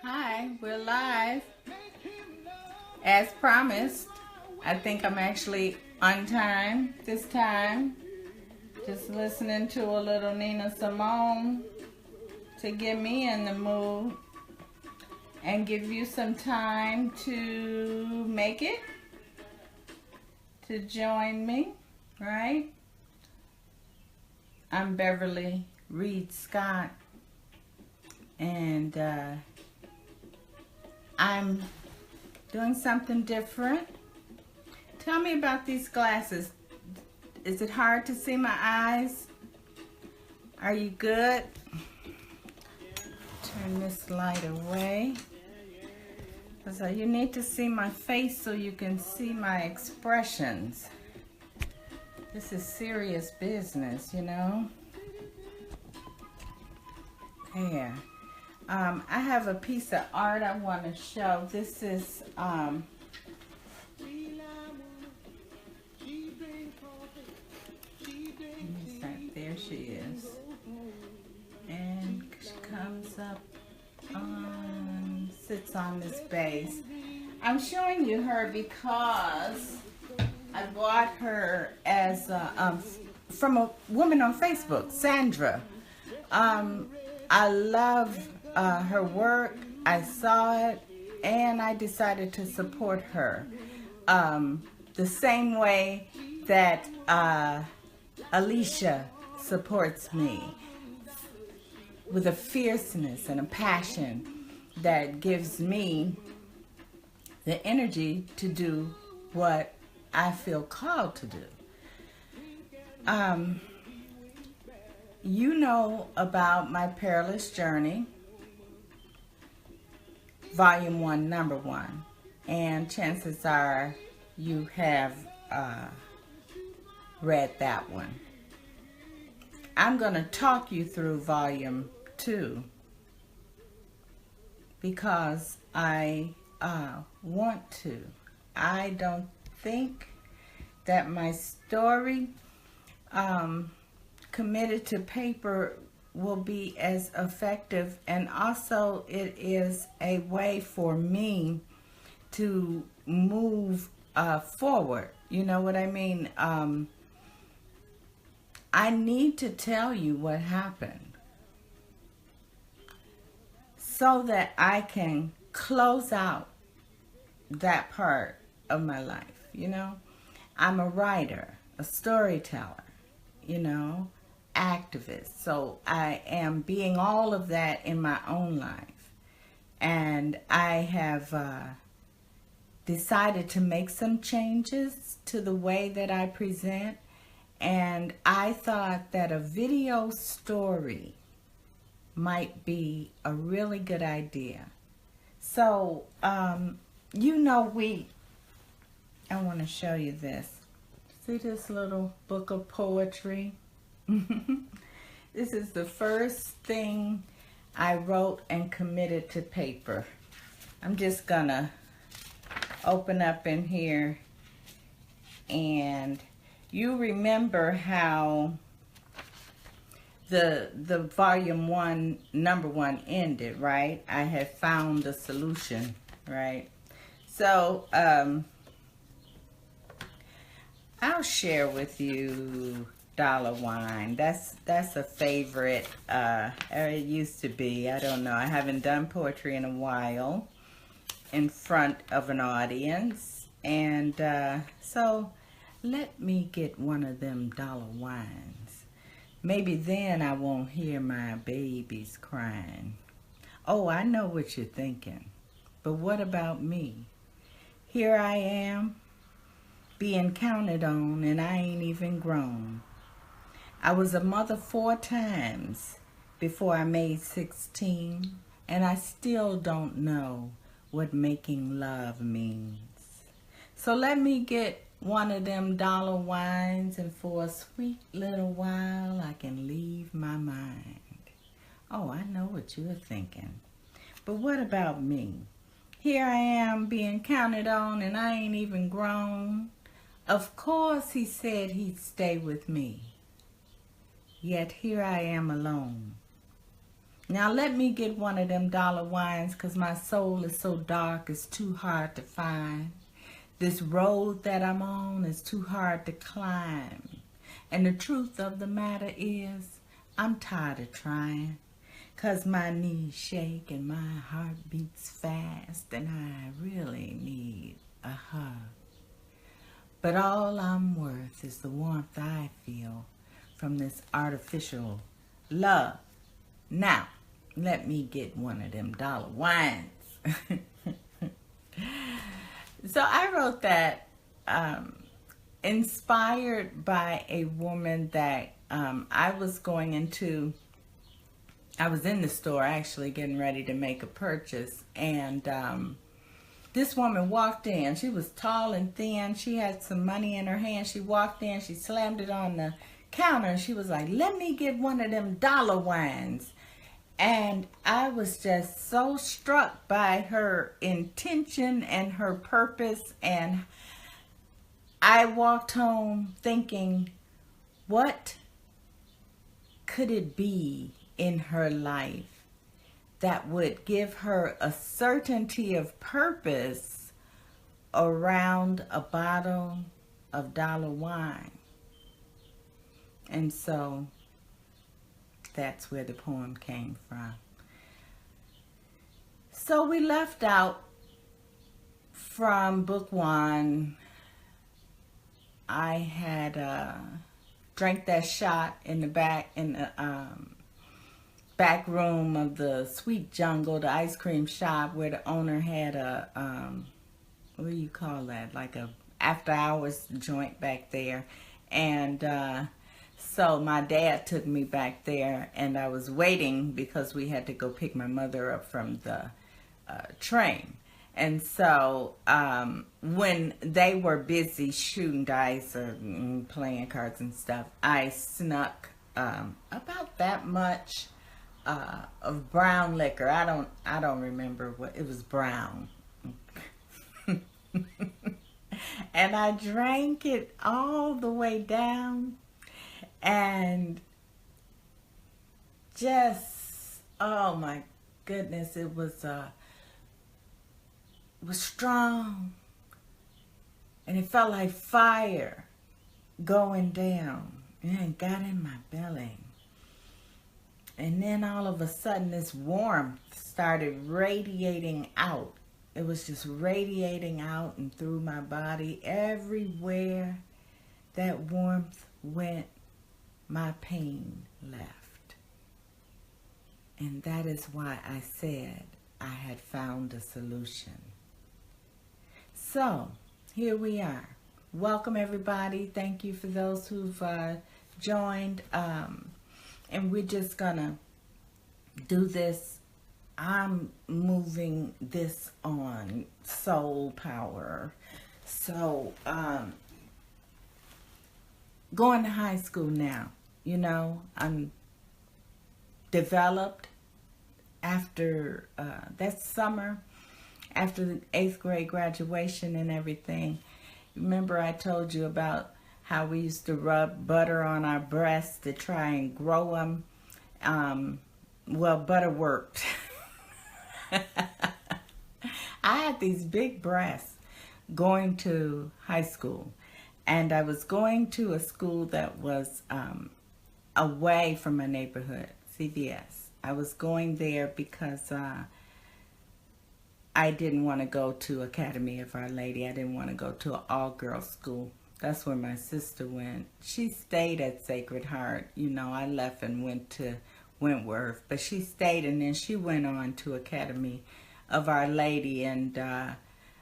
Hi, we're live. As promised, I think I'm actually on time this time. Just listening to a little Nina Simone to get me in the mood and give you some time to make it, to join me, right? I'm Beverly Reed Scott, and I'm doing something different. Tell me about these glasses. Is it hard to see my eyes? Are you good? Turn this light away. So you need to see my face so you can see my expressions. This is serious business, you know? Yeah. I have a piece of art I want to show. This is, there she is. And she comes up, sits on this base. I'm showing you her because I bought her as from a woman on Facebook, Sandra. I love her work. I saw it and I decided to support her the same way that Alicia supports me, with a fierceness and a passion that gives me the energy to do what I feel called to do. You know about my perilous journey, volume 1, number 1, and chances are you have read that one. I'm going to talk you through volume 2 because I want to. I don't think that my story committed to paper will be as effective, and also it is a way for me to move forward. You know what I mean? I need to tell you what happened so that I can close out that part of my life, you know? I'm a writer, a storyteller, you know, activist. So I am being all of that in my own life. And I have decided to make some changes to the way that I present. And I thought that a video story might be a really good idea. So, you know, I want to show you this. See this little book of poetry? This is the first thing I wrote and committed to paper. I'm just gonna open up in here, and you remember how the volume 1, number 1 ended, right? I had found the solution, right? So, I'll share with you Dollar Wine. That's a favorite. It used to be. I don't know. I haven't done poetry in a while in front of an audience. And so let me get one of them Dollar Wines. Maybe then I won't hear my babies crying. Oh, I know what you're thinking. But what about me? Here I am, being counted on, and I ain't even grown. I was a mother 4 times before I made 16, and I still don't know what making love means. So let me get one of them Dollar Wines, and for a sweet little while I can leave my mind. Oh, I know what you're thinking. But what about me? Here I am being counted on, and I ain't even grown. Of course he said he'd stay with me. Yet here I am alone. Now let me get one of them dollar wines, 'cause my soul is so dark it's too hard to find. This road that I'm on is too hard to climb. And the truth of the matter is, I'm tired of trying. 'Cause my knees shake and my heart beats fast, and I really need a hug. But all I'm worth is the warmth I feel from this artificial love. Now, let me get one of them dollar wines. So I wrote that inspired by a woman that I was in the store actually getting ready to make a purchase, and this woman walked in. She was tall and thin. She had some money in her hand. She walked in, she slammed it on the counter, and she was like, let me get one of them dollar wines. And I was just so struck by her intention and her purpose. And I walked home thinking, what could it be in her life that would give her a certainty of purpose around a bottle of dollar wine? And so that's where the poem came from. So we left out from book one. I had drank that shot in the back back room of the Sweet Jungle, the ice cream shop, where the owner had a what do you call that? Like a after hours joint back there. And so my dad took me back there, and I was waiting because we had to go pick my mother up from the train. And so when they were busy shooting dice or playing cards and stuff, I snuck about that much of brown liquor. I don't remember what it was, brown. And I drank it all the way down, and just, oh my goodness, it was strong, and it felt like fire going down, and it got in my belly. And then all of a sudden this warmth started radiating out. It was just radiating out and through my body. Everywhere that warmth went, my pain left. And that is why I said I had found a solution. So, here we are. Welcome everybody. Thank you for those who've joined. And we're just gonna do this. I'm moving this on soul power. So, going to high school now, you know, I'm developed after that summer, after the 8th grade graduation and everything. Remember I told you about how we used to rub butter on our breasts to try and grow them. Well, butter worked. I had these big breasts going to high school, and I was going to a school that was away from my neighborhood, CVS. I was going there because I didn't want to go to Academy of Our Lady. I didn't want to go to an all-girls school. That's where my sister went. She stayed at Sacred Heart. You know, I left and went to Wentworth, but she stayed, and then she went on to Academy of Our Lady. And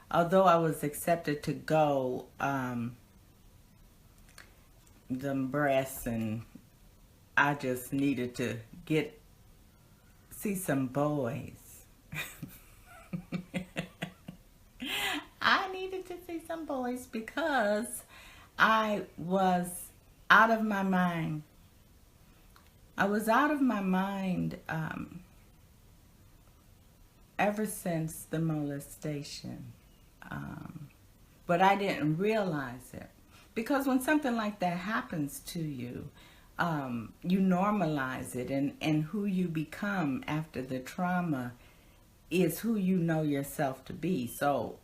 although I was accepted to go, the breasts, and I just needed to see some boys. I needed to see some boys because I was out of my mind. I was out of my mind ever since the molestation. But I didn't realize it. Because when something like that happens to you, you normalize it, and who you become after the trauma is who you know yourself to be. So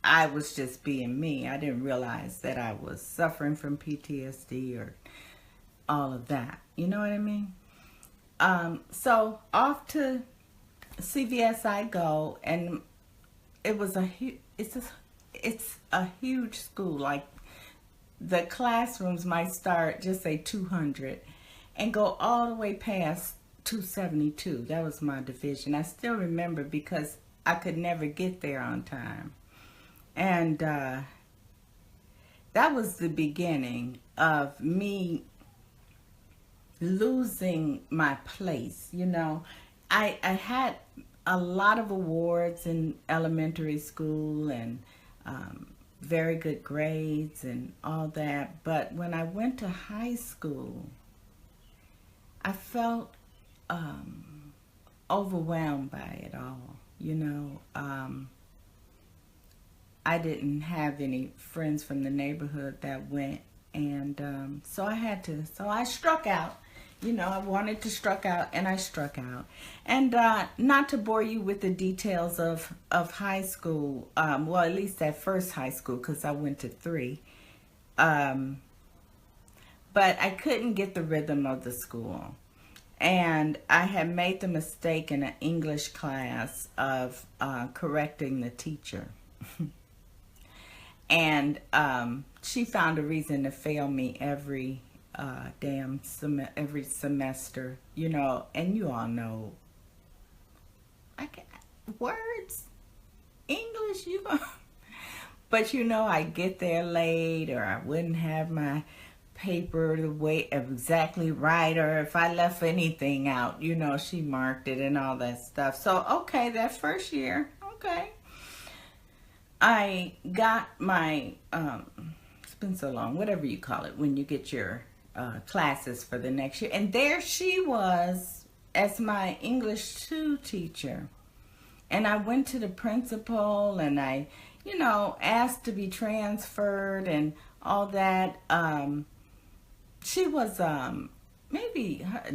I was just being me. I didn't realize that I was suffering from PTSD or all of that. You know what I mean? So off to CVS I go, and it was it's a huge school. Like, the classrooms might start, just say 200, and go all the way past 272. That was my division. I still remember because I could never get there on time. And that was the beginning of me losing my place. You know, I had a lot of awards in elementary school, and very good grades and all that. But when I went to high school, I felt overwhelmed by it all. You know, I didn't have any friends from the neighborhood that went, and so I struck out. You know, I wanted to struck out, and I struck out. And not to bore you with the details of high school, well, at least that first high school, because I went to 3. But I couldn't get the rhythm of the school. And I had made the mistake in an English class of correcting the teacher. And she found a reason to fail me every every semester, you know. And you all know, I can words, English, you know. But you know, I get there late, or I wouldn't have my paper the way exactly right, or if I left anything out, you know, she marked it and all that stuff. So okay, that first year, okay, I got my it's been so long, whatever you call it, when you get your classes for the next year. And there she was as my English 2 teacher. And I went to the principal, and I, you know, asked to be transferred and all that. She was,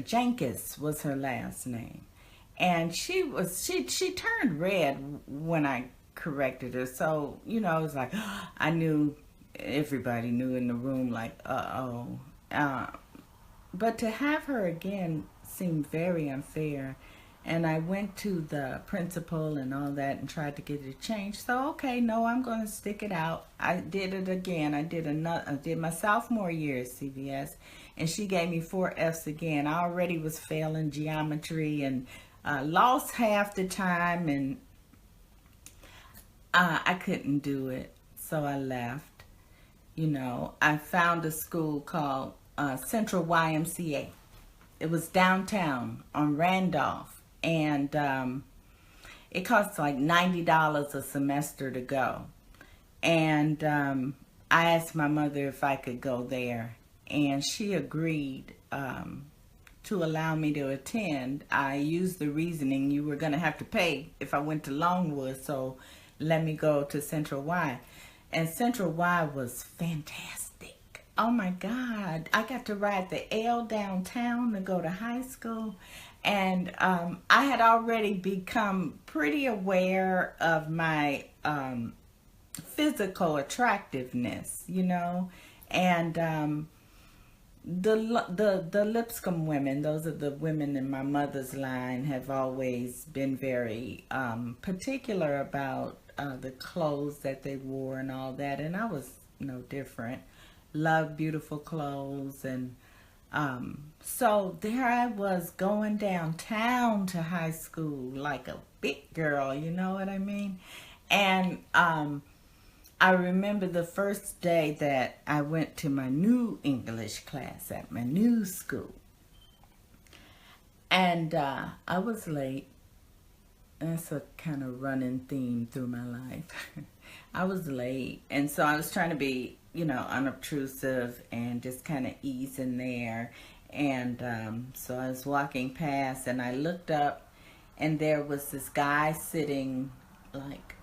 Jenkins was her last name. And she turned red when I corrected her. So, you know, it was like, I knew, everybody knew in the room, like, uh-oh. But to have her again seemed very unfair. And I went to the principal and all that and tried to get it changed. So, okay, no, I'm going to stick it out. I did it again. I did my sophomore year at CVS, and she gave me 4 Fs again. I already was failing geometry and lost half the time, and I couldn't do it. So I left. You know, I found a school called Central YMCA. It was downtown on Randolph, and it cost like $90 a semester to go. And I asked my mother if I could go there, and she agreed to allow me to attend. I used the reasoning, you were going to have to pay if I went to Longwood, so let me go to Central Y. And Central Y was fantastic. Oh my God. I got to ride the L downtown to go to high school. And I had already become pretty aware of my physical attractiveness, you know. And the Lipscomb women, those are the women in my mother's line, have always been very particular about the clothes that they wore and all that. And I was no different. Loved beautiful clothes. And so there I was, going downtown to high school like a big girl, you know what I mean? And I remember the first day that I went to my new English class at my new school. And I was late. That's a kind of running theme through my life. I was late. And so I was trying to be, you know, unobtrusive and just kind of ease in there. And so I was walking past, and I looked up, and there was this guy sitting, like,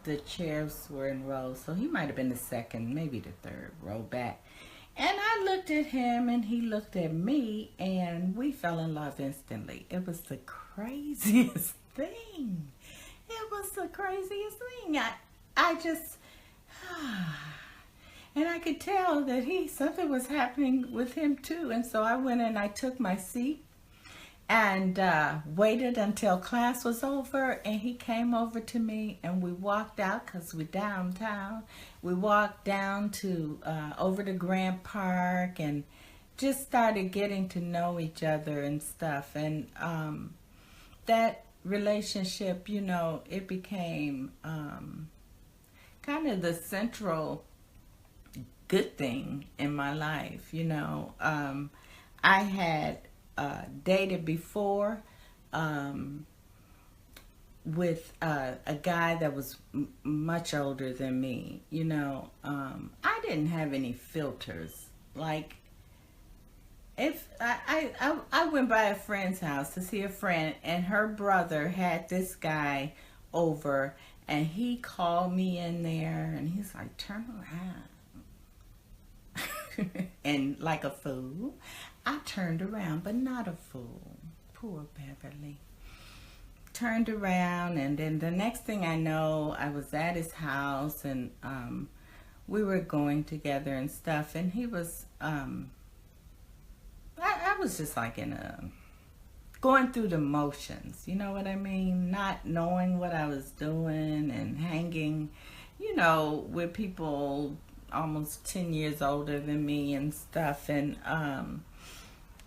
the chairs were in rows, so he might have been the second, maybe the third row back. And I looked at him and he looked at me and we fell in love instantly. It was the craziest thing. It was the craziest thing. I just, and I could tell that something was happening with him too. And so I went and I took my seat and waited until class was over, and he came over to me and we walked out because we're downtown. We walked down to over to Grant Park and just started getting to know each other and stuff. And that relationship, you know, it became kind of the central good thing in my life. You know, I had dated before with a guy that was much older than me. You know, I didn't have any filters. Like, if I went by a friend's house to see a friend, and her brother had this guy over, and he called me in there, and he's like, "Turn around." And like a fool, I turned around, but not a fool. Poor Beverly. Turned around, and then the next thing I know, I was at his house, and we were going together and stuff, and he was, I was just like going through the motions, you know what I mean? Not knowing what I was doing and hanging, you know, with people almost 10 years older than me and stuff, and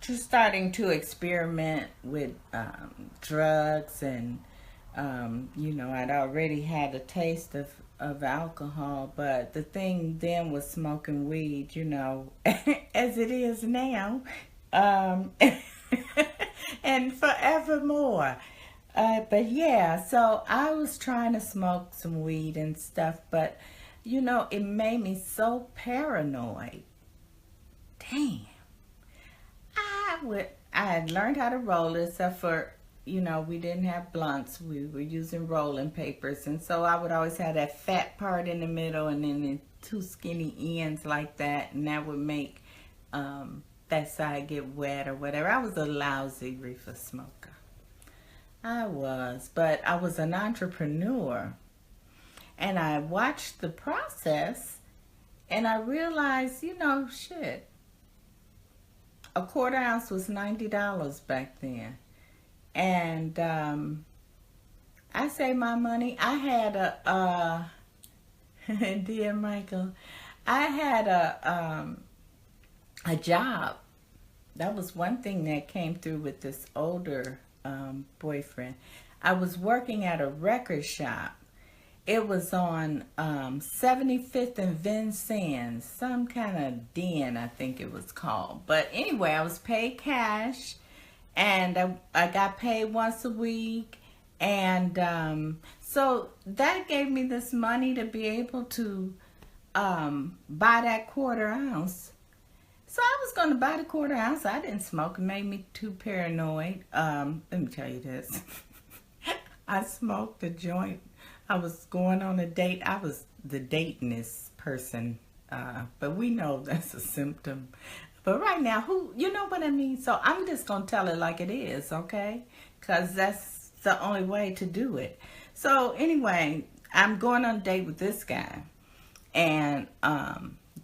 just starting to experiment with drugs, and you know, I'd already had a taste of alcohol, but the thing then was smoking weed, you know, as it is now, and forevermore. But yeah, so I was trying to smoke some weed and stuff, but you know, it made me so paranoid. Damn. I had learned how to roll, except for, you know, we didn't have blunts. We were using rolling papers. And so I would always have that fat part in the middle and then the two skinny ends like that. And that would make that side get wet or whatever. I was a lousy reefer smoker. I was. But I was an entrepreneur. And I watched the process, and I realized, you know, shit, a quarter ounce was $90 back then. And I saved my money. I had dear Michael, I had a job. That was one thing that came through with this older boyfriend. I was working at a record shop. It was on 75th and Vincennes, some kind of den, I think it was called. But anyway, I was paid cash, and I got paid once a week. And so that gave me this money to be able to buy that quarter ounce. So I was going to buy the quarter ounce. I didn't smoke. It made me too paranoid. Let me tell you this. I smoked a joint. I was going on a date. I was the datingest person, but we know that's a symptom. But right now, you know what I mean? So I'm just going to tell it like it is, okay? Because that's the only way to do it. So anyway, I'm going on a date with this guy. And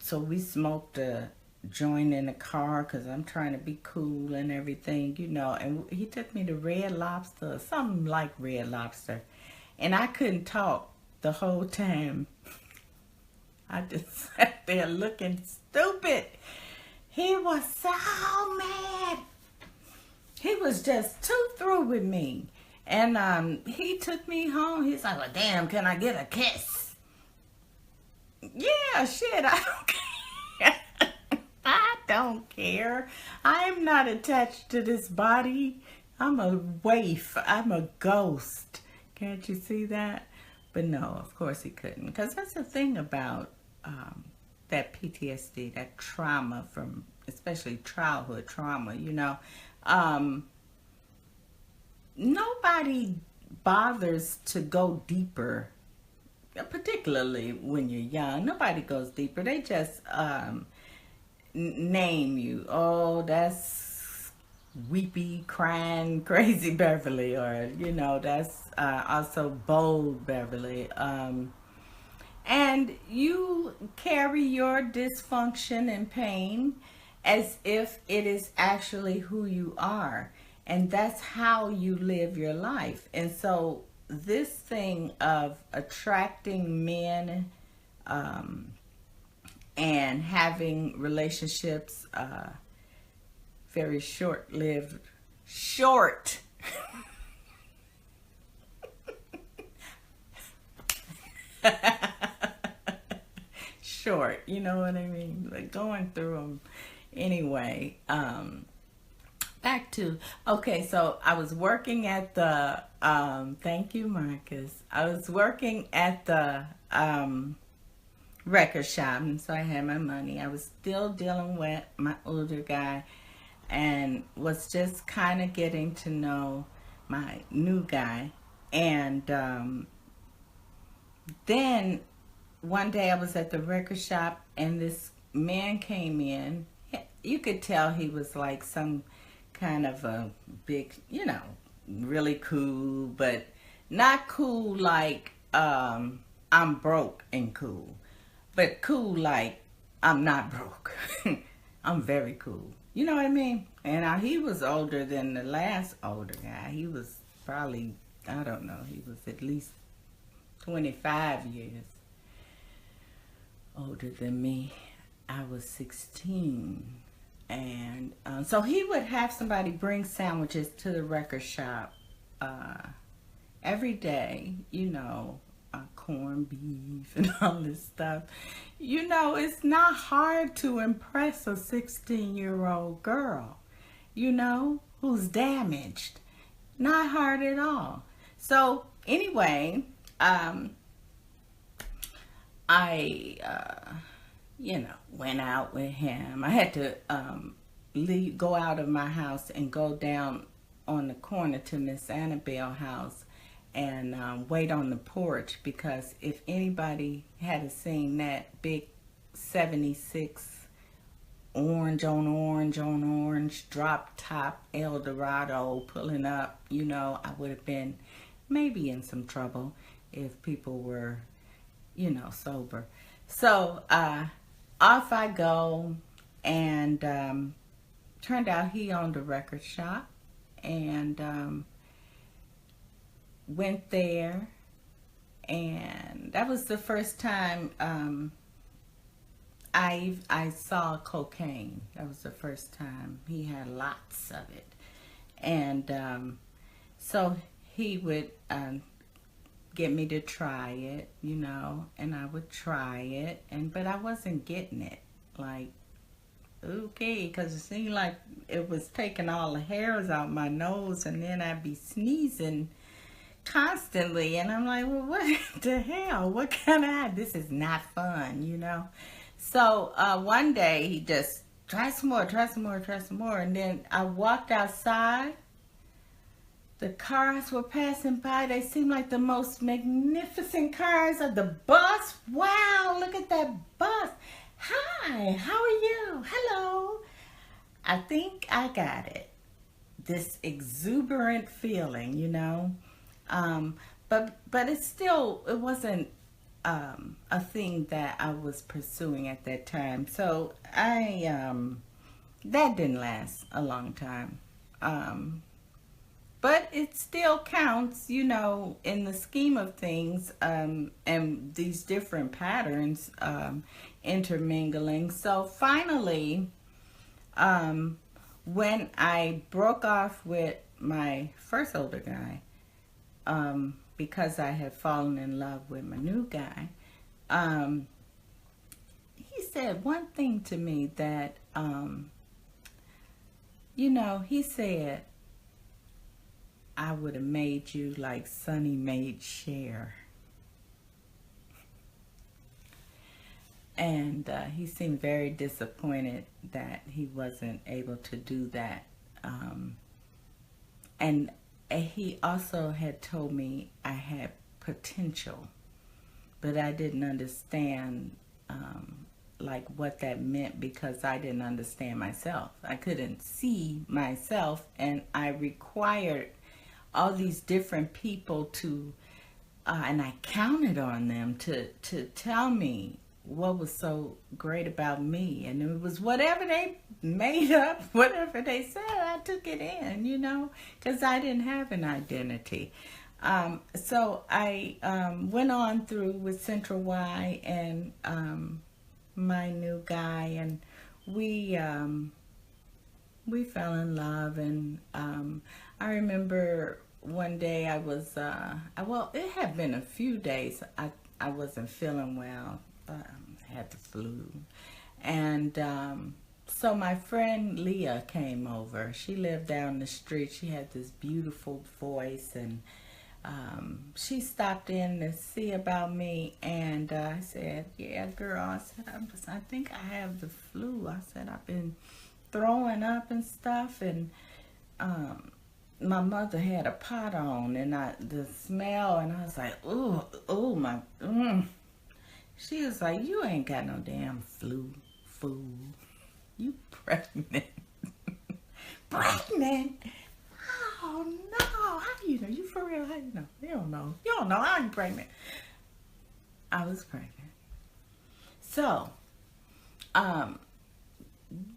so we smoked a joint in the car because I'm trying to be cool and everything, you know. And he took me to Red Lobster, something like Red Lobster. And I couldn't talk the whole time. I just sat there looking stupid. He was so mad. He was just too through with me. And he took me home. He's like, well, damn, can I get a kiss? Yeah, shit, I don't care. I don't care. I'm not attached to this body. I'm a waif. I'm a ghost. Can't you see that? But no, of course he couldn't. Because that's the thing about that PTSD, that trauma from, especially childhood trauma, you know. Nobody bothers to go deeper, particularly when you're young. Nobody goes deeper. They just name you. Oh, that's weepy, crying, crazy Beverly, or that's also bold Beverly. And you carry your dysfunction and pain as if it is actually who you are. And that's how you live your life. And so, this thing of attracting men and having relationships, very short lived, short. Short, you know what I mean? Like going through them anyway. Back to, okay, so I was working at the, thank you, Marcus. I was working at the record shop, and so I had my money. I was still dealing with my older guy and was just kind of getting to know my new guy. And then one day I was at the record shop and this man came in. You could tell he was like some kind of a big, really cool, but not cool like I'm broke and cool, but cool like I'm not broke. I'm very cool. You know what I mean? And he was older than the last older guy. He was probably, I don't know, he was at least 25 years older than me. I was 16. And so he would have somebody bring sandwiches to the record shop every day, corned beef and all this stuff. It's not hard to impress a 16-year-old girl, who's damaged. Not hard at all. So anyway, I went out with him. I had to go out of my house and go down on the corner to Miss Annabelle's house and wait on the porch, because if anybody had seen that big 76 orange on orange on orange drop top Eldorado pulling up, I would have been maybe in some trouble if people were, sober. So off I go, and turned out he owned a record shop, and went there, and that was the first time I saw cocaine. That was the first time. He had lots of it, and so he would get me to try it, and I would try it, but I wasn't getting it. Like, okay, because it seemed like it was taking all the hairs out my nose, and then I'd be sneezing constantly, and I'm like, well, what the hell? What kind of, this is not fun, So one day he just, try some more, and then I walked outside. The cars were passing by. They seemed like the most magnificent cars of the bus. Wow, look at that bus. Hi, how are you? Hello. I think I got it. This exuberant feeling, But it wasn't a thing that I was pursuing at that time. So that didn't last a long time. But it still counts, in the scheme of things, and these different patterns intermingling. So finally, when I broke off with my first older guy, because I had fallen in love with my new guy, he said one thing to me that, he said, I would have made you like Sonny made Cher. And he seemed very disappointed that he wasn't able to do that. And he also had told me I had potential, but I didn't understand like what that meant because I didn't understand myself. I couldn't see myself, and I required all these different people to, and I counted on them to tell me what was so great about me. And it was whatever they made up, whatever they said, I took it in, you know, because I didn't have an identity. So I went on through with Central Y and my new guy, and we fell in love. And I remember one day I was well, it had been a few days. I wasn't feeling well. I had the flu, and so my friend Leah came over. She lived down the street. She had this beautiful voice, and she stopped in to see about me. And I said, "Yeah, girl," I said, I think I have the flu. I said, "I've been throwing up and stuff, and my mother had a pot on, and the smell, and I was like, oh my, She was like, "You ain't got no damn flu, fool. You pregnant." Pregnant? Oh no, how do you know? You for real? How do you know? You don't know. You don't know I'm pregnant. I was pregnant. So,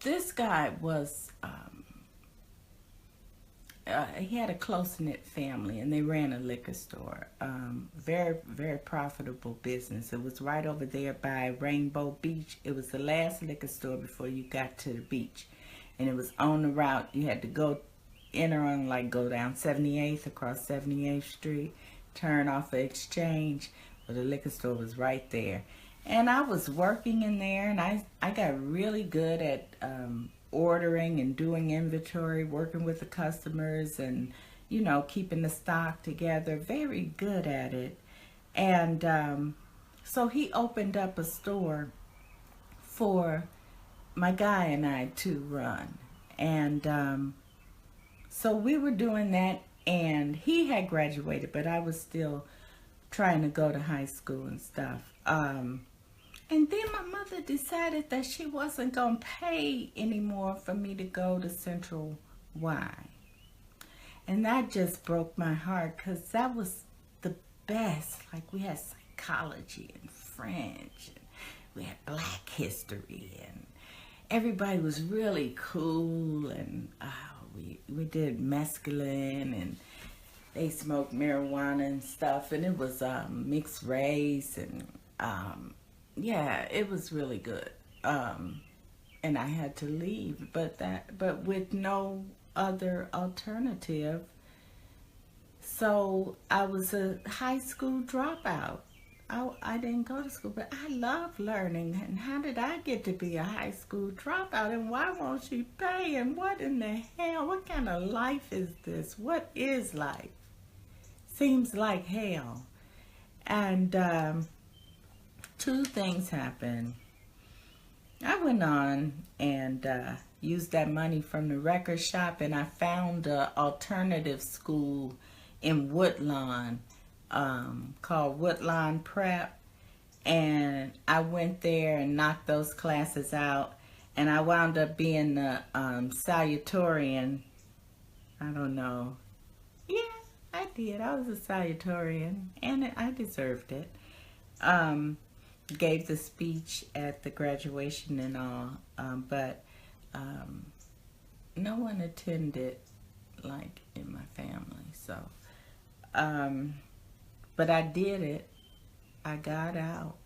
this guy was, he had a close-knit family, and they ran a liquor store. Very, very profitable business. It was right over there by Rainbow Beach. It was the last liquor store before you got to the beach. And it was on the route. You had to go go down 78th, across 78th Street, turn off of Exchange, but the liquor store was right there. And I was working in there, and I got really good at ordering and doing inventory, working with the customers, and, you know, keeping the stock together. Very good at it. And so he opened up a store for my guy and I to run. And so we were doing that, and he had graduated, but I was still trying to go to high school and stuff. And then my mother decided that she wasn't going to pay anymore for me to go to Central Y. And that just broke my heart, because that was the best. Like, we had psychology and French, and we had Black history, and everybody was really cool. And we did mescaline, and they smoked marijuana and stuff, and it was mixed race, and yeah, it was really good. And I had to leave, but with no other alternative. So I was a high school dropout. I didn't go to school, but I love learning. And how did I get to be a high school dropout? And why won't she pay? And what in the hell? What kind of life is this? What is life? Seems like hell. And two things happened. I went on and used that money from the record shop, and I found an alternative school in Woodlawn called Woodlawn Prep. And I went there and knocked those classes out, and I wound up being the salutatorian. I don't know. Yeah, I did. I was a salutatorian, and I deserved it. Gave the speech at the graduation and all, but no one attended, like, in my family. So, but I did it. I got out.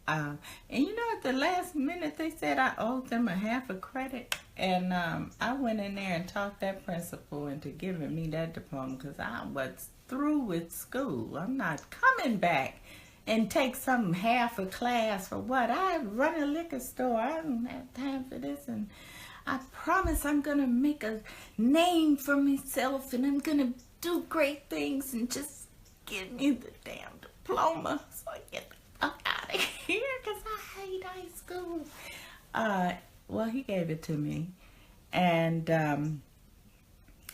And you know, at the last minute, they said I owed them a half a credit. And I went in there and talked that principal into giving me that diploma, because I was through with school. I'm not coming back and take some half a class for what? I run a liquor store. I don't have time for this. And I promise I'm going to make a name for myself, and I'm going to do great things, and just give me the damn diploma so I get the fuck out of here, because I hate high school. Well, he gave it to me. And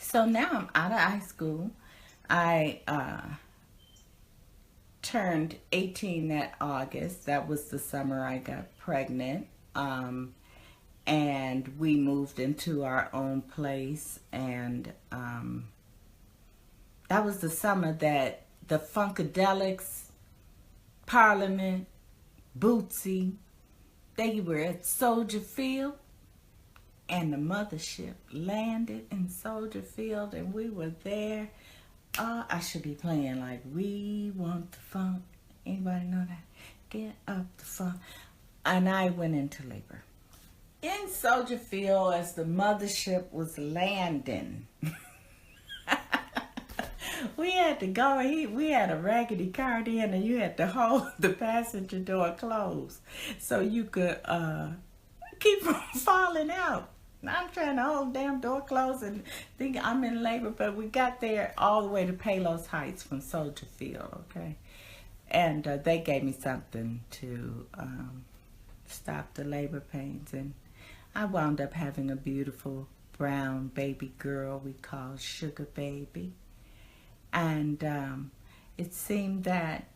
so now I'm out of high school. I turned 18 that August. That was the summer I got pregnant. And we moved into our own place, and that was the summer that the Funkadelics, Parliament, Bootsy, they were at Soldier Field, and the mothership landed in Soldier Field, and we were there. I should be playing like "We Want the Funk." Anybody know that? Get up the funk. And I went into labor in Soldier Field as the mothership was landing. We had to go. We had a raggedy car then, and you had to hold the passenger door closed so you could keep from falling out. I'm trying to hold the damn door closed and think I'm in labor, but we got there all the way to Perilous Heights from Soldier Field, okay? And they gave me something to stop the labor pains, and I wound up having a beautiful brown baby girl we called Sugar Baby. And it seemed that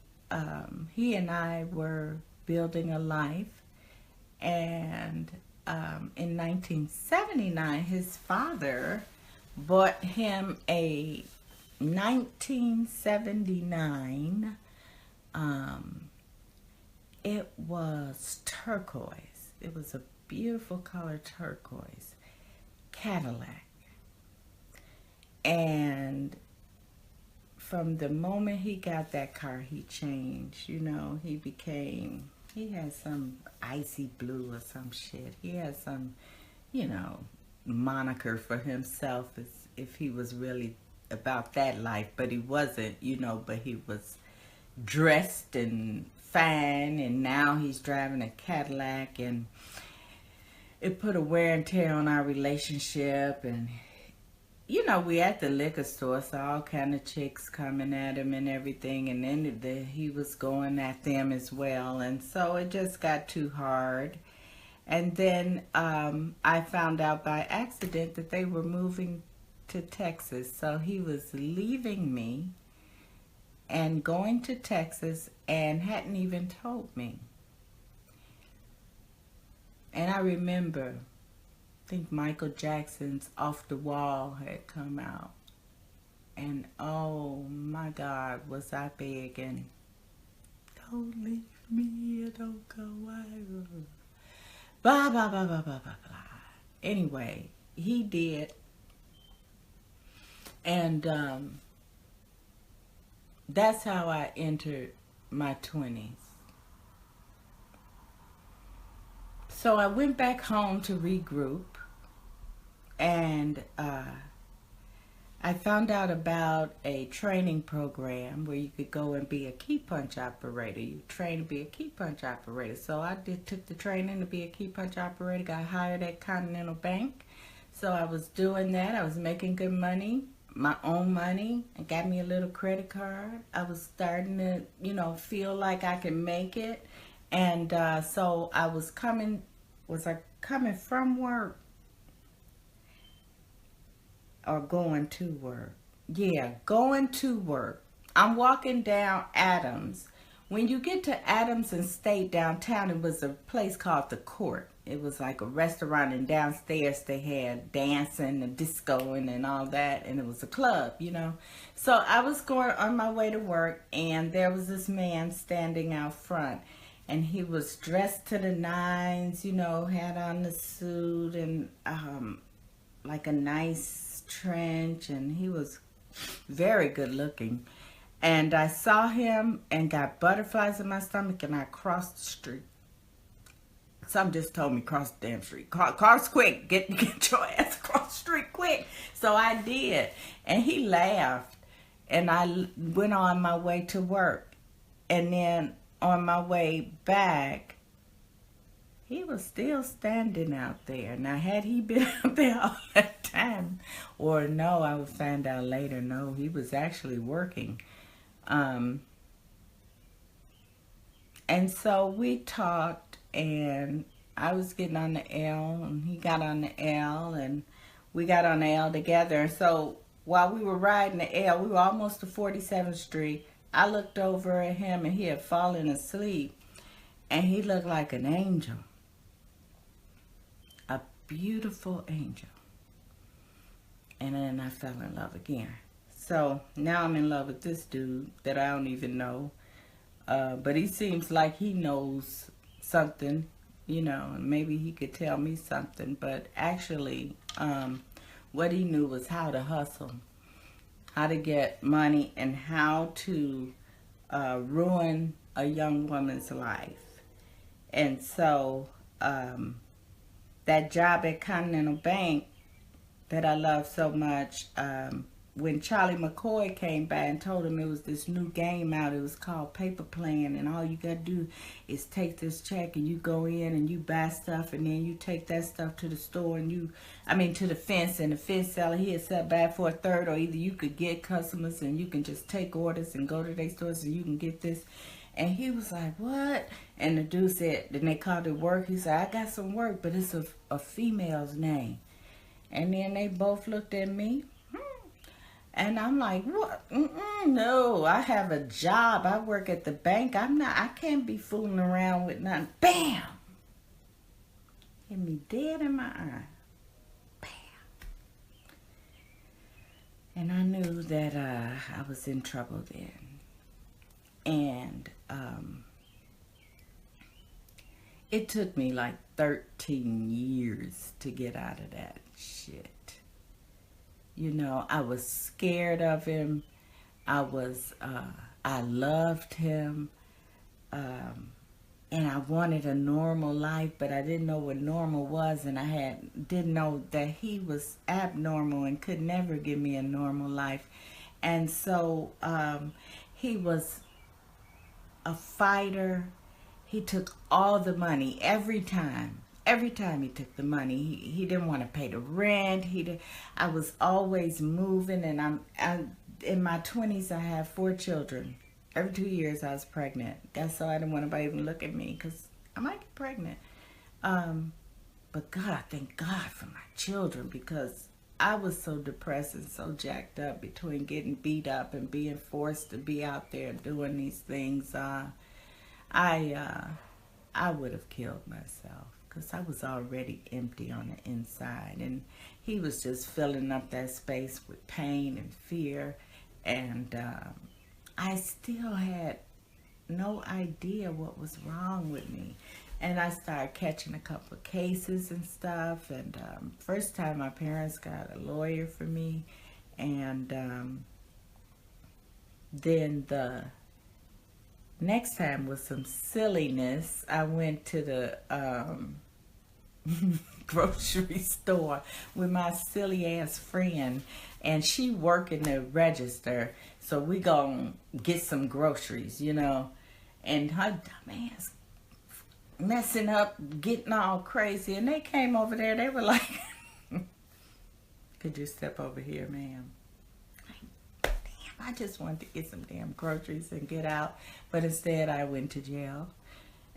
he and I were building a life, and in 1979 his father bought him a 1979 it was turquoise. It was a beautiful color turquoise Cadillac. And from the moment he got that car, he changed. You know, he had some icy blue or some shit. He had some, you know, moniker for himself as if he was really about that life, but he wasn't, you know, but he was dressed and fine, and now he's driving a Cadillac, and it put a wear and tear on our relationship. And you know, we at the liquor store, so all kind of chicks coming at him and everything, and then he was going at them as well, and so it just got too hard. And then I found out by accident that they were moving to Texas, so he was leaving me and going to Texas and hadn't even told me. And I remember, I think Michael Jackson's Off the Wall had come out. And oh my God, was I begging, don't leave me, don't go away. Blah, blah, blah, blah, blah, blah, blah. Anyway, he did. And that's how I entered my 20s. So I went back home to regroup, and I found out about a training program where you could go and be a key punch operator. You train to be a key punch operator. So I took the training to be a key punch operator, got hired at Continental Bank. So I was doing that. I was making good money, my own money. It got me a little credit card. I was starting to, you know, feel like I could make it. And so I was coming from work or going to work? Yeah, going to work. I'm walking down Adams. When you get to Adams and State downtown, it was a place called The Court. It was like a restaurant, and downstairs they had dancing and discoing and all that, and it was a club, you know. So I was going on my way to work, and there was this man standing out front, and he was dressed to the nines, you know, had on the suit and like a nice trench, and he was very good looking. And I saw him and got butterflies in my stomach, and I crossed the street. Some just told me cross the damn street. Cross quick. Get your ass across the street quick. So I did. And he laughed. And I went on my way to work. And then on my way back, he was still standing out there. Now, had he been out there all that time? Or no, I would find out later. No, he was actually working. And so we talked, and I was getting on the L, and he got on the L, and we got on the L together. And so while we were riding the L, we were almost to 47th Street. I looked over at him, and he had fallen asleep. And he looked like an angel. A beautiful angel. And then I fell in love again. So now I'm in love with this dude that I don't even know. But he seems like he knows something, you know, and maybe he could tell me something. But actually, what he knew was how to hustle, how to get money, and how to ruin a young woman's life. And so that job at Continental Bank that I love so much, when Charlie McCoy came by and told him it was this new game out, it was called Paper Plan, and all you got to do is take this check and you go in and you buy stuff, and then you take that stuff to the store and to the fence, and the fence seller, he'll sell back for a third, or either you could get customers and you can just take orders and go to their stores and you can get this. And he was like, what? And the dude said, then they called it work. He said, I got some work, but it's a female's name. And then they both looked at me. And I'm like, what? No, I have a job. I work at the bank. I can't be fooling around with nothing. Bam! Hit me dead in my eye. Bam! And I knew that I was in trouble then. And it took me like 13 years to get out of that shit. You know, I was scared of him. I loved him. And I wanted a normal life, but I didn't know what normal was, and I didn't know that he was abnormal and could never give me a normal life. And so he was a fighter. He took all the money every time. Every time he took the money, he didn't want to pay the rent. I was always moving, and I'm in my 20s. I have 4 children. Every 2 years I was pregnant. That's so I didn't want anybody even look at me because I might get pregnant. But God, I thank God for my children, because I was so depressed and so jacked up between getting beat up and being forced to be out there doing these things. I would have killed myself, because I was already empty on the inside, and he was just filling up that space with pain and fear, and I still had no idea what was wrong with me. And I started catching a couple of cases and stuff, and first time my parents got a lawyer for me, and then the next time was some silliness. I went to the grocery store with my silly ass friend, and she worked in the register, so we gonna get some groceries, you know, and her dumb ass messing up, getting all crazy, and they came over there, they were like, could you step over here, ma'am? I just wanted to get some damn groceries and get out, but instead I went to jail.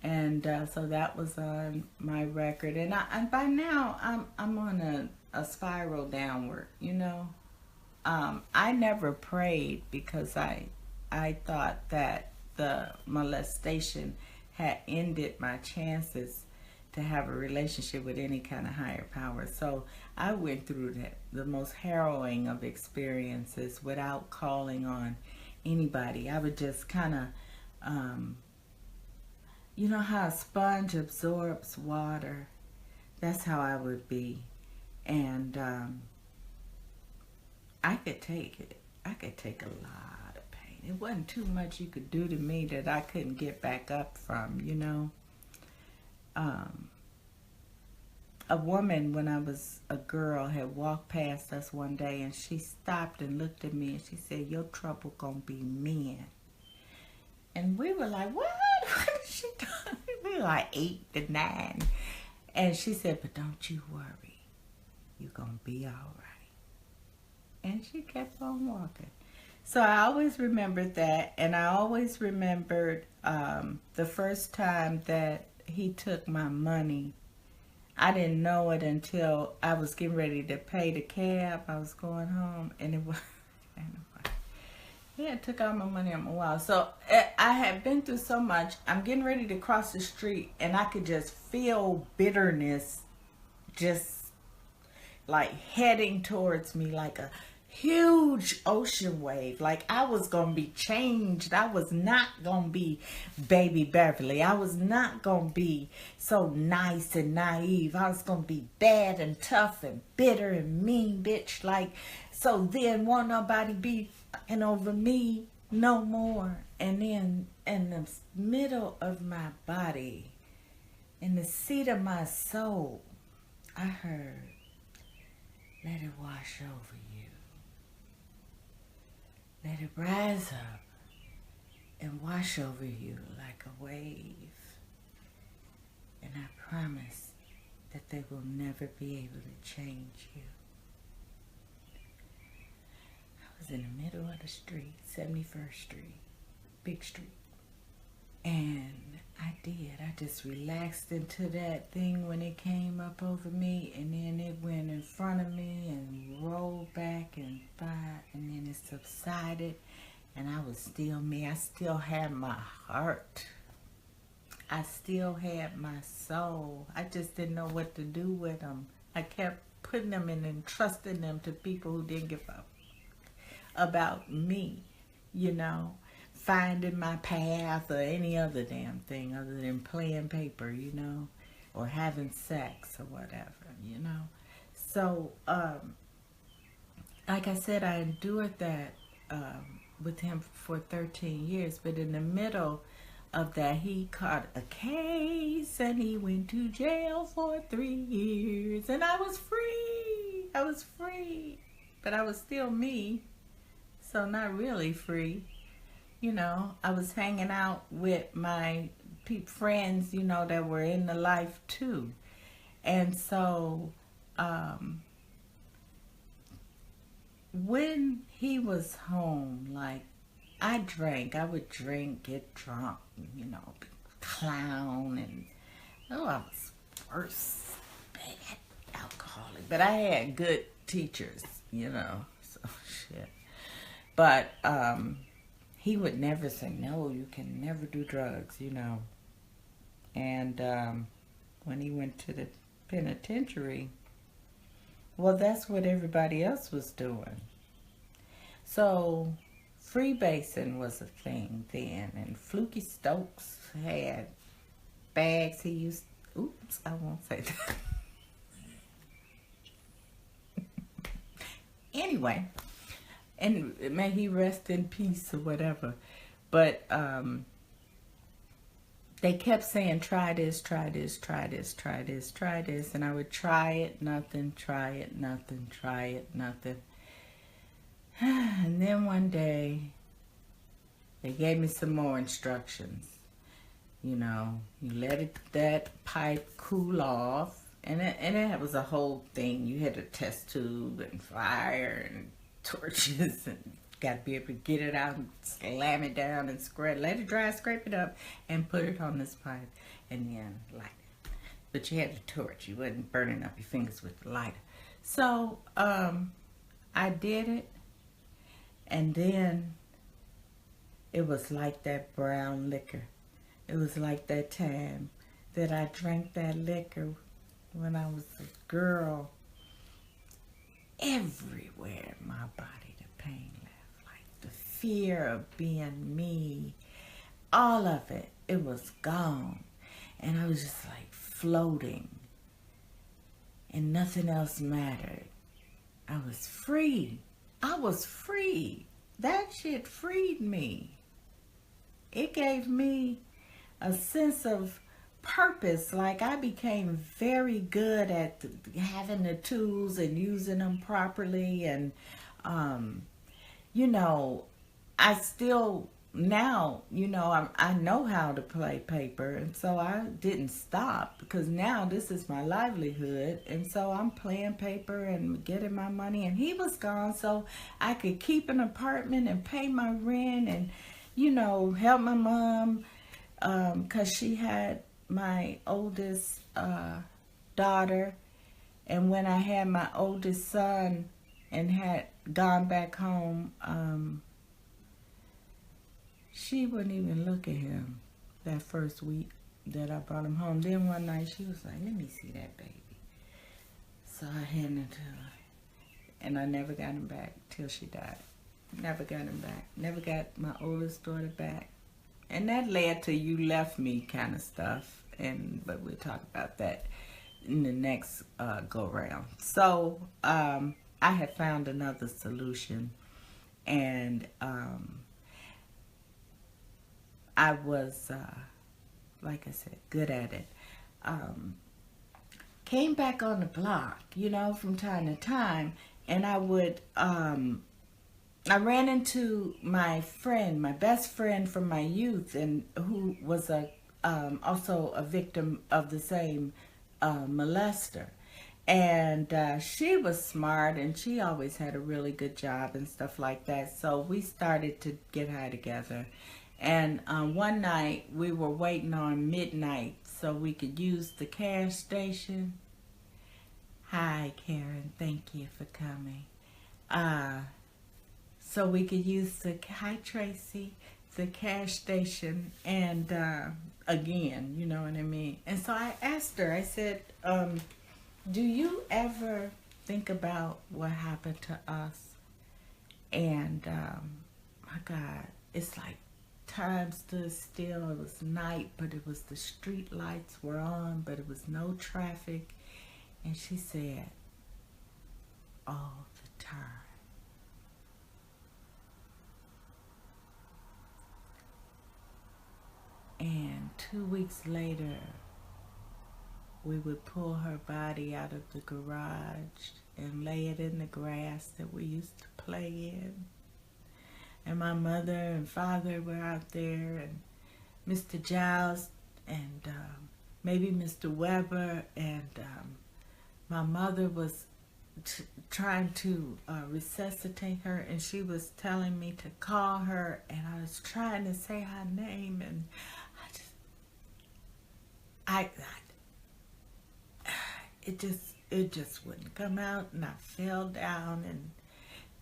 And so that was on my record, and by now I'm on a spiral downward, you know. I never prayed, because I thought that the molestation had ended my chances to have a relationship with any kind of higher power. So I went through the most harrowing of experiences without calling on anybody. I would just kind of, you know how a sponge absorbs water? That's how I would be. And I could take it. I could take a lot of pain. It wasn't too much you could do to me that I couldn't get back up from, you know. A woman, when I was a girl, had walked past us one day, and she stopped and looked at me, and she said, your trouble gonna be men. And we were like, what? What is she doing? We were like 8 to 9. And she said, but don't you worry. You're gonna be all right. And she kept on walking. So I always remembered that, and I always remembered the first time that he took my money. I didn't know it until I was getting ready to pay the cab. I was going home, and He had took all my money on my wallet. So I had been through so much. I'm getting ready to cross the street, and I could just feel bitterness just like heading towards me like a huge ocean wave. Like I was gonna be changed. I was not gonna be baby Beverly. I was not gonna be so nice and naive. I was gonna be bad and tough and bitter and mean bitch. Like, so then won't nobody be fucking over me no more. And then in the middle of my body, in the seat of my soul, I heard, let it wash over you. Let it rise up and wash over you like a wave. And I promise that they will never be able to change you. I was in the middle of the street, 71st Street, big street. And I did. I just relaxed into that thing when it came up over me, and then it went in front of me and rolled back and by, and then it subsided, and I was still me. I still had my heart. I still had my soul. I just didn't know what to do with them. I kept putting them in and trusting them to people who didn't give up about me, you know. Finding my path or any other damn thing other than playing paper, you know, or having sex or whatever, you know. So, like I said, I endured that with him for 13 years, but in the middle of that, he caught a case and he went to jail for 3 years, and I was free. I was free, but I was still me, so not really free. You know, I was hanging out with my friends, you know, that were in the life too. And so, when he was home, like, I would drink, get drunk, you know, clown, and, oh, I was worse, bad alcoholic. But I had good teachers, you know, so shit. But, he would never say, no, you can never do drugs, you know. And when he went to the penitentiary, well, that's what everybody else was doing. So freebasing was a thing then. And Fluky Stokes had bags he used. Oops, I won't say that. Anyway. And may he rest in peace or whatever. But they kept saying, try this, try this, try this, try this, try this. And I would try it, nothing, try it, nothing, try it, nothing. And then one day, they gave me some more instructions. You know, you let that pipe cool off. And it was a whole thing. You had a test tube and fire and torches, and got to be able to get it out and slam it down and let it dry, scrape it up, and put it on this pipe, and then light it. But you had a torch. You wasn't burning up your fingers with the lighter. So I did it, and then it was like that brown liquor. It was like that time that I drank that liquor when I was a girl. Everywhere in my body, the pain left. Like the fear of being me, all of it, it was gone. And I was just like floating. And nothing else mattered. I was free. I was free. That shit freed me. It gave me a sense of purpose. Like I became very good at having the tools and using them properly, and you know, I still now, you know, I know how to play paper, and so I didn't stop, because now this is my livelihood, and so I'm playing paper and getting my money. And he was gone, so I could keep an apartment and pay my rent, and, you know, help my mom, because she had my oldest daughter, and when I had my oldest son and had gone back home, She wouldn't even look at him that first week that I brought him home. Then one night she was like, let me see that baby. So I handed it to her. And I never got him back till she died. Never got him back. Never got my oldest daughter back. And that led to you left me kind of stuff. But we'll talk about that in the next go round. So I had found another solution. And I was, like I said, good at it. Came back on the block, you know, from time to time. And I would, I ran into my friend, my best friend from my youth, and who was also a victim of the same molester. And she was smart, and she always had a really good job and stuff like that. So we started to get high together. And one night we were waiting on midnight so we could use the cash station. Hi, Karen. Thank you for coming. So we could use hi, Tracy, the cash station. And again, you know what I mean? And so I asked her, I said, do you ever think about what happened to us? And my God, it's like time stood still. It was night, but it was the street lights were on, but it was no traffic. And she said, all the time. And 2 weeks later, we would pull her body out of the garage and lay it in the grass that we used to play in. And my mother and father were out there, and Mr. Giles, and maybe Mr. Weber, and my mother was trying to resuscitate her, and she was telling me to call her, and I was trying to say her name, and it just wouldn't come out, and I fell down, and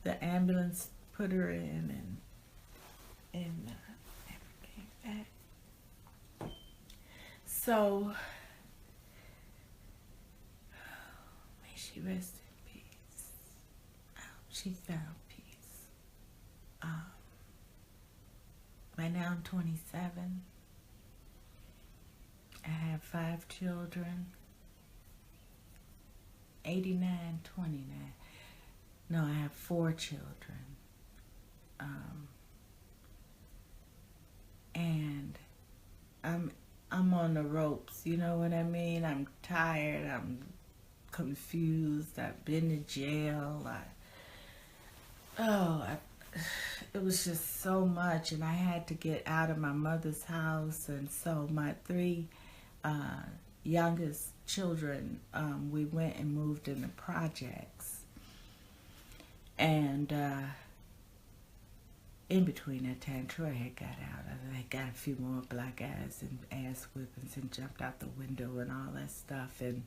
the ambulance put her in, and never came back. So may she rest in peace. She found peace. Right now I'm 27. I have 5 children. 89, 29. No, I have 4 children. And I'm on the ropes, you know what I mean? I'm tired, I'm confused, I've been to jail. It was just so much, and I had to get out of my mother's house, and so my 3 youngest children, we went and moved in the projects. And in between that time, Troy had got out. I got a few more black eyes and ass whippings and jumped out the window and all that stuff, and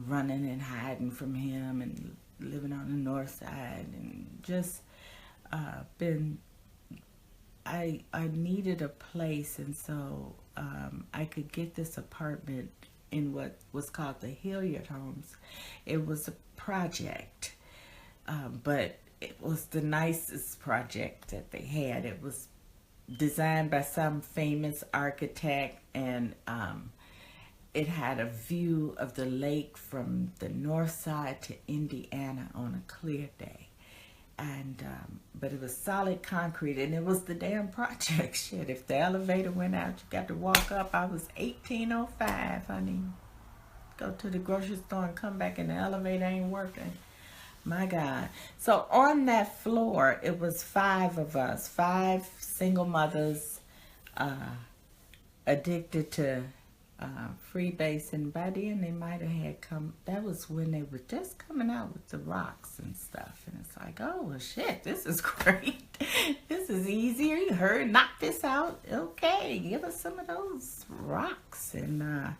running and hiding from him and living on the north side, and just I needed a place, and so I could get this apartment in what was called the Hilliard Homes. It was a project, but it was the nicest project that they had. It was designed by some famous architect, and it had a view of the lake from the north side to Indiana on a clear day. And but it was solid concrete, and it was the damn project. Shit, if the elevator went out, you got to walk up. I was 1805, honey. Go to the grocery store and come back, and the elevator ain't working. My God. So on that floor, it was 5 of us, 5 single mothers, addicted to freebase, and by then they might have had that was when they were just coming out with the rocks and stuff, and it's like, oh well, shit, this is great. This is easier. You heard, knock this out. Okay, give us some of those rocks. And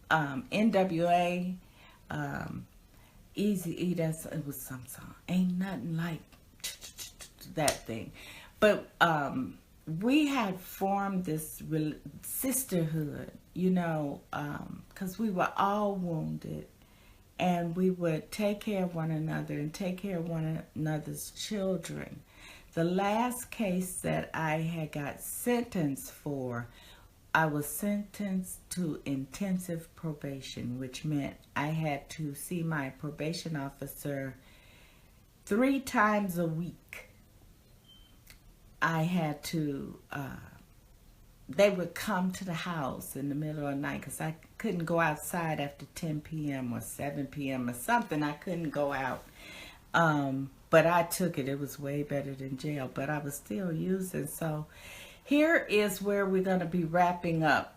NWA, Easy E, it was some song. Ain't nothing like that thing. But we had formed this sisterhood, you know, because we were all wounded, and we would take care of one another and take care of one another's children. The last case that I had got sentenced for, I was sentenced to intensive probation, which meant I had to see my probation officer 3 times a week. I had to, they would come to the house in the middle of the night because I couldn't go outside after 10 p.m. or 7 p.m. or something. I couldn't go out. But I took it. It was way better than jail, but I was still using. So here is where we're going to be wrapping up.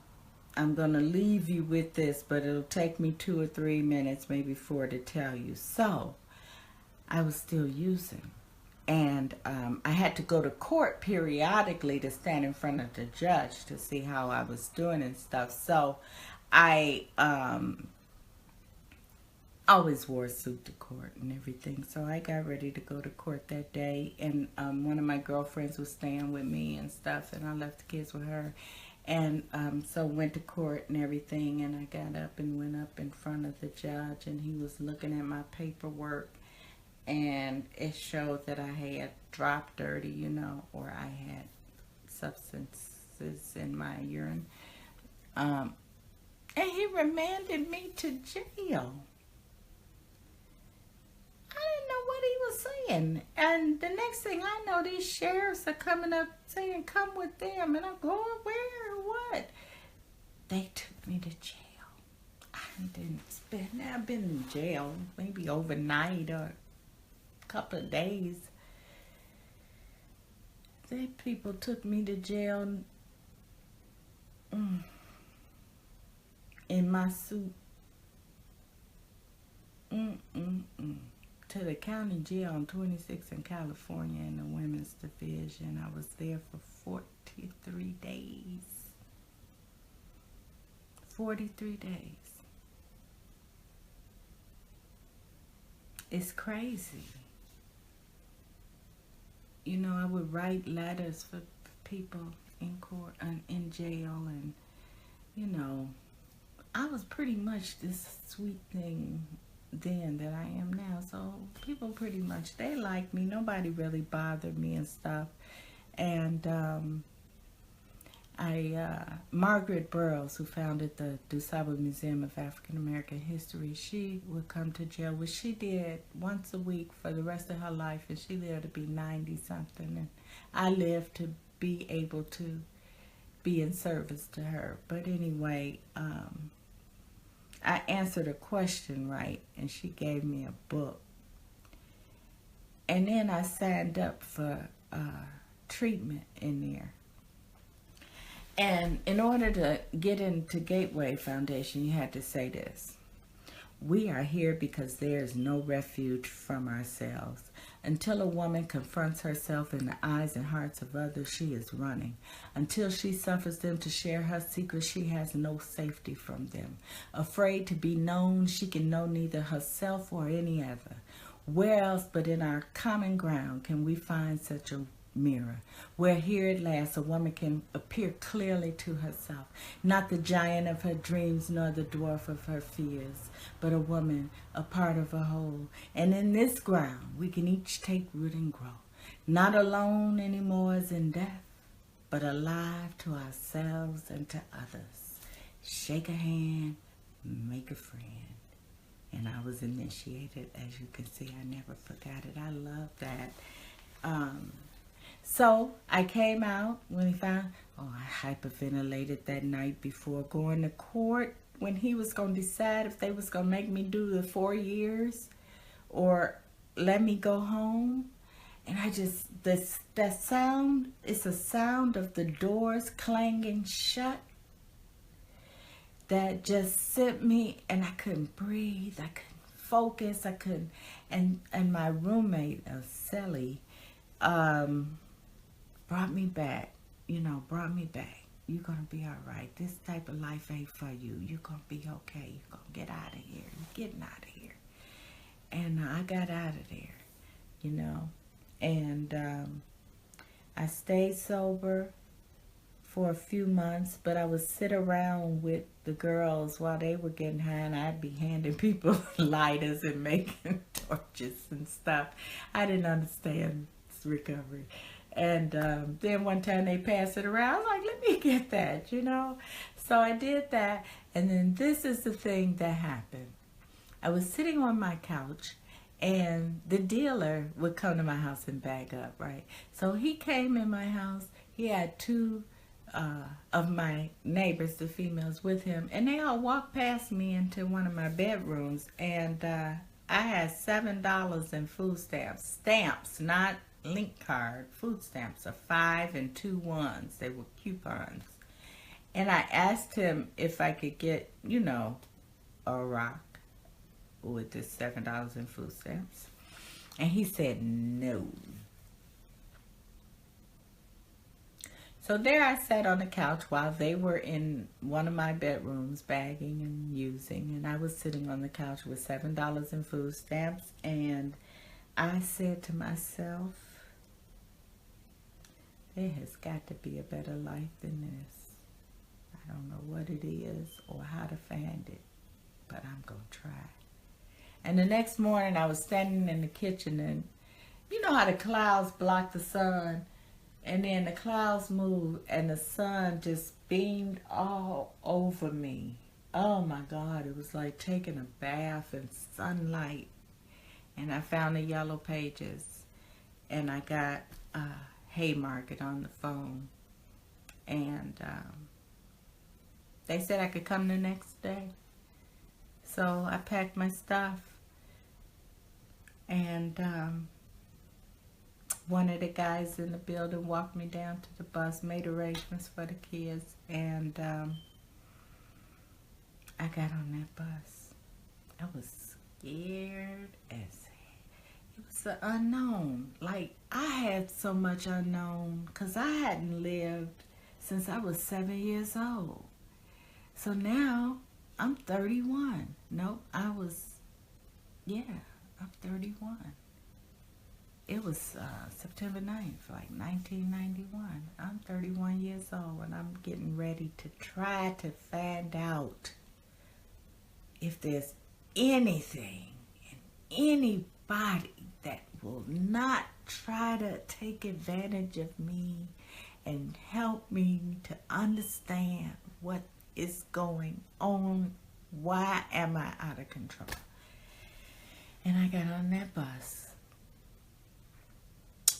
I'm going to leave you with this, but it'll take me 2 or 3 minutes, maybe 4, to tell you. So I was still using. And I had to go to court periodically to stand in front of the judge to see how I was doing and stuff. So I always wore a suit to court and everything. So I got ready to go to court that day. And one of my girlfriends was staying with me and stuff. And I left the kids with her. And so went to court and everything. And I got up and went up in front of the judge. And he was looking at my paperwork. And it showed that I had dropped dirty, you know, or I had substances in my urine. And he remanded me to jail. I didn't know what he was saying. And the next thing I know, these sheriffs are coming up saying, come with them. And I'm going, where or what? They took me to jail. I've been in jail maybe overnight or couple of days. They people took me to jail in my suit to the county jail on 26 in California in the women's division. I was there for 43 days. 43 days. It's crazy. You know, I would write letters for people in court and in jail, and you know, I was pretty much this sweet thing then that I am now. So people pretty much, they liked me. Nobody really bothered me and stuff. And Margaret Burroughs, who founded the DuSable Museum of African American History, she would come to jail, which she did once a week for the rest of her life, and she lived to be 90-something, and I lived to be able to be in service to her. But anyway, I answered a question right, and she gave me a book. And then I signed up for treatment in there. And in order to get into Gateway Foundation, you had to say this: we are here because there is no refuge from ourselves. Until a woman confronts herself in the eyes and hearts of others, she is running. Until she suffers them to share her secrets, she has no safety from them. Afraid to be known, she can know neither herself or any other. Where else but in our common ground can we find such a mirror, where here at last a woman can appear clearly to herself, not the giant of her dreams nor the dwarf of her fears, but a woman, a part of a whole. And in this ground we can each take root and grow, not alone anymore as in death, but alive to ourselves and to others. Shake a hand, make a friend. And I was initiated, as you can see. I never forgot it. I love that. So I came out when he found, I hyperventilated that night before going to court when he was going to decide if they was going to make me do the 4 years or let me go home. And I just, that sound, it's a sound of the doors clanging shut that just sent me, and I couldn't breathe, I couldn't focus, I couldn't, and my roommate, Sally, brought me back, brought me back. You're going to be all right. This type of life ain't for you. You're going to be okay. You're going to get out of here. You're getting out of here. And I got out of there, and I stayed sober. for a few months, but I would sit around with the girls while they were getting high, and I'd be handing people lighters and making torches and stuff. I didn't understand recovery. And then one time they passed it around. I was like, let me get that, you know? So I did that. And then this is the thing that happened. I was sitting on my couch, and the dealer would come to my house and bag up, right? So he came in my house. He had two of my neighbors, the females, with him. And they all walked past me into one of my bedrooms. And I had $7 in food stamps. Stamps, not link card. Food stamps are 5 and 2 ones. They were coupons. And I asked him if I could get, you know, a rock with the $7 in food stamps. And he said no. So there I sat on the couch while they were in one of my bedrooms bagging and using. And I was sitting on the couch with $7 in food stamps. And I said to myself, there has got to be a better life than this. I don't know what it is or how to find it, but I'm going to try. And the next morning I was standing in the kitchen, and you know how the clouds block the sun, and then the clouds moved and the sun just beamed all over me. Oh my God, it was like taking a bath in sunlight. And I found the yellow pages, and I got Haymarket on the phone, and they said I could come the next day. So I packed my stuff, and one of the guys in the building walked me down to the bus, made arrangements for the kids, and I got on that bus. I was scared as it was the unknown. Like, I had so much unknown because I hadn't lived since I was 7 years old. So now I'm 31. No, I'm 31. It was September 9th, like 1991. I'm 31 years old, and I'm getting ready to try to find out if there's anything and anybody that will not try to take advantage of me and help me to understand what is going on. Why am I out of control? And I got on that bus.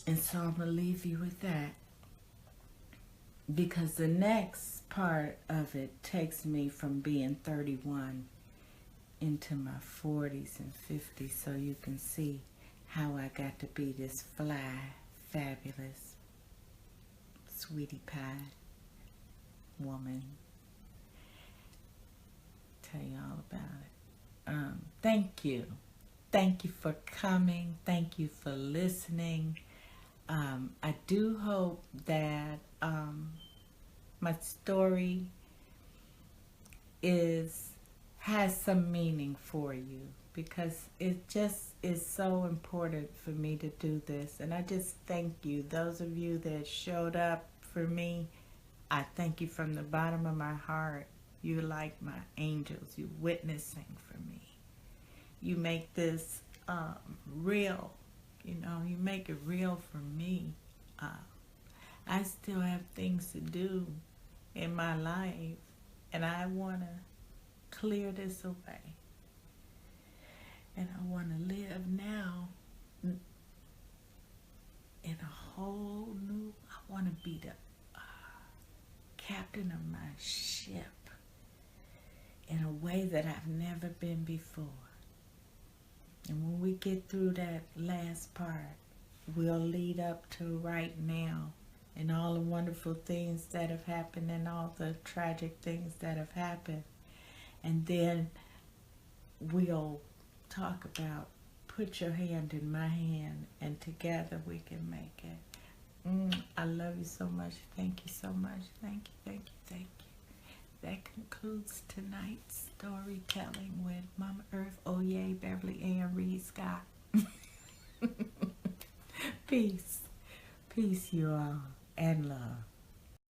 And so I'm going to leave you with that, because the next part of it takes me from being 31 into my 40s and 50s, so you can see how I got to be this fly, fabulous, sweetie pie woman. Tell you all about it. Thank you. Thank you for coming. Thank you for listening. I do hope that my story has some meaning for you, because it just is so important for me to do this. And I just thank you. Those of you that showed up for me, I thank you from the bottom of my heart. You're like my angels. You're witnessing for me. You make this real. You know, you make it real for me. I still have things to do in my life, and I want to clear this away. And I want to live now in a whole new, I want to be the captain of my ship in a way that I've never been before. And when we get through that last part, we'll lead up to right now and all the wonderful things that have happened and all the tragic things that have happened. And then we'll talk about put your hand in my hand, and together we can make it. I love you so much. Thank you so much. Thank you, thank you, thank you. That concludes tonight's storytelling with Mama Earth, oh yay, Beverly Ann Reed Scott. Peace. Peace, you all, and love.